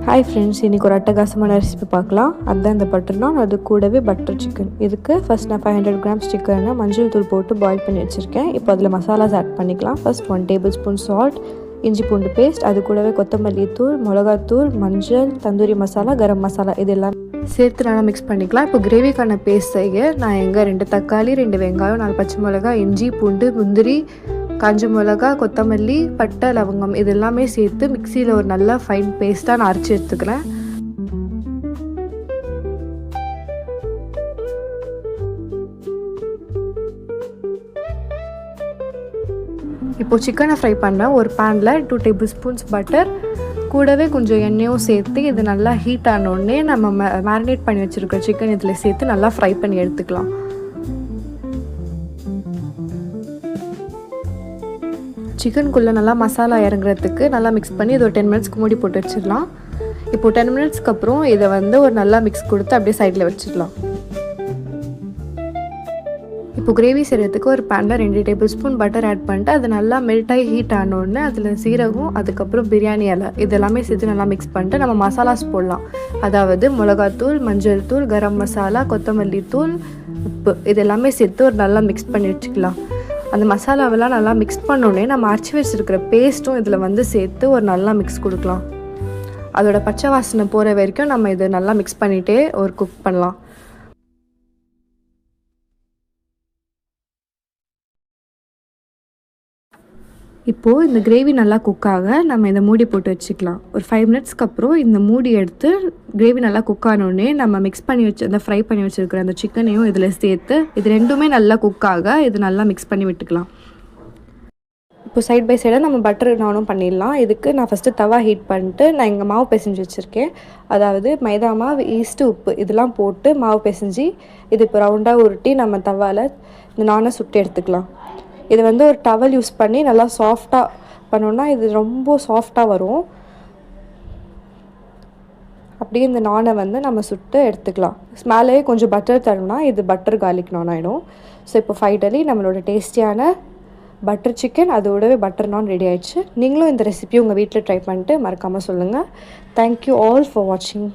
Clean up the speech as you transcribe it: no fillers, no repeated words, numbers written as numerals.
Hi friends, இன்றைக்கி ஒரு அட்டகாசமான ரெசிபி பார்க்கலாம். அதுதான் இந்த பட்டர் நான். அது கூடவே பட்டர் சிக்கன். இதுக்கு ஃபஸ்ட் நான் 500 கிராம்ஸ் சிக்கனை மஞ்சள் தூள் போட்டு பாயில் பண்ணி வச்சுருக்கேன். இப்போ அதில் மசாலாஸ் ஆட் பண்ணிக்கலாம். ஃபஸ்ட் 1 டேபிள் ஸ்பூன் சால்ட், இஞ்சி பூண்டு பேஸ்ட், அது கூடவே கொத்தமல்லி தூள், மிளகாத்தூள், மஞ்சள், தந்தூரி மசாலா, கரம் மசாலா இதெல்லாம் சேர்த்து நல்லா மிக்ஸ் பண்ணிக்கலாம். இப்போ கிரேவிக்கான பேஸ்ட் செய்ய நான் 2 தக்காளி, 2 வெங்காயம், 4 பச்சை மிளகாய், இஞ்சி பூண்டு, முந்திரி, காஞ்ச மிளகா, கொத்தமல்லி, பட்டை, லவங்கம் இது எல்லாமே சேர்த்து மிக்சியில் ஒரு நல்ல ஃபைன் பேஸ்ட்டாக நான் அரைச்சி எடுத்துக்கிறேன். இப்போது சிக்கனை ஃப்ரை பண்ண ஒரு பேனில் 2 டேபிள் ஸ்பூன்ஸ் பட்டர் கூடவே கொஞ்சம் எண்ணெயும் சேர்த்து இது நல்லா ஹீட் ஆனோடனே நம்ம மேரினேட் பண்ணி வச்சுருக்கிற சிக்கன் இதில் சேர்த்து நல்லா ஃப்ரை பண்ணி எடுத்துக்கலாம். சிக்கனுக்குள்ளே நல்லா மசாலா இறங்குறதுக்கு நல்லா மிக்ஸ் பண்ணி இது ஒரு 10 மினிட்ஸ்க்கு மூடி போட்டு வச்சிடலாம். இப்போது 10 மினிட்ஸ்க்கு அப்புறம் இதை ஒரு நல்லா மிக்ஸ் கொடுத்து அப்படியே சைடில் வச்சிடலாம். இப்போ கிரேவி செய்கிறதுக்கு ஒரு பேனில் 2 டேபிள் ஸ்பூன் பட்டர் ஆட் பண்ணிட்டு அது நல்லா மெல்ட் ஆகி ஹீட் ஆனோடனே அதில் சீரகம், அதுக்கப்புறம் பிரியாணி இலை இதெல்லாமே சேர்த்து நல்லா மிக்ஸ் பண்ணிட்டு நம்ம மசாலாஸ் போடலாம். அதாவது மிளகாத்தூள், மஞ்சள் தூள், கரம் மசாலா, கொத்தமல்லி தூள், உப்பு இதெல்லாமே சேர்த்து ஒரு நல்லா மிக்ஸ் பண்ணி வச்சுக்கலாம். அந்த மசாலாவெல்லாம் நல்லா மிக்ஸ் பண்ணோடனே நம்ம அரைச்சி வச்சுருக்கிற பேஸ்ட்டும் இதில் சேர்த்து ஒரு நல்லா மிக்ஸ் கொடுக்கலாம். அதோட பச்சை வாசனை போகிற வரைக்கும் நம்ம இதை நல்லா மிக்ஸ் பண்ணிகிட்டே ஒரு குக் பண்ணலாம். இப்போது இந்த கிரேவி நல்லா குக்காக நம்ம இதை மூடி போட்டு வச்சுக்கலாம். ஒரு 5 மினிட்ஸ்க்கு அப்புறம் இந்த மூடி எடுத்து கிரேவி நல்லா குக் ஆனோடனே நம்ம மிக்ஸ் பண்ணி அந்த ஃப்ரை பண்ணி வச்சுருக்கிற அந்த சிக்கனையும் இதில் சேர்த்து இது ரெண்டுமே நல்லா குக்காக இது நல்லா மிக்ஸ் பண்ணி விட்டுக்கலாம். இப்போ சைட் பை சைடாக நம்ம பட்டர் நானும் பண்ணிடலாம். இதுக்கு நான் ஃபஸ்ட்டு தவா ஹீட் பண்ணிட்டு நான் இங்கே மாவு பிசைஞ்சு வச்சுருக்கேன். அதாவது மைதா மாவு, ஈஸ்ட்டு, உப்பு இதெல்லாம் போட்டு மாவு பிசைஞ்சு இது இப்போ ரவுண்டாக உருட்டி நம்ம தவாவில் இந்த நானை சுட்டு எடுத்துக்கலாம். இது ஒரு டவல் யூஸ் பண்ணி நல்லா சாஃப்டாக பண்ணோன்னா இது ரொம்ப சாஃப்டாக வரும். அப்படியே இந்த நானை நம்ம சுட்டு எடுத்துக்கலாம். மேலேயே கொஞ்சம் பட்டர் தரணும்னா இது பட்டர் கார்லிக் நான் ஆகிடும். ஸோ இப்போ ஃபைனலி நம்மளோட டேஸ்டியான பட்டர் சிக்கன் அதோடவே பட்டர் நான் ரெடி ஆயிடுச்சு. நீங்களும் இந்த ரெசிபி உங்கள் வீட்டில் ட்ரை பண்ணிட்டு மறக்காமல் சொல்லுங்கள். தேங்க்யூ ஆல் ஃபார் வாட்சிங்.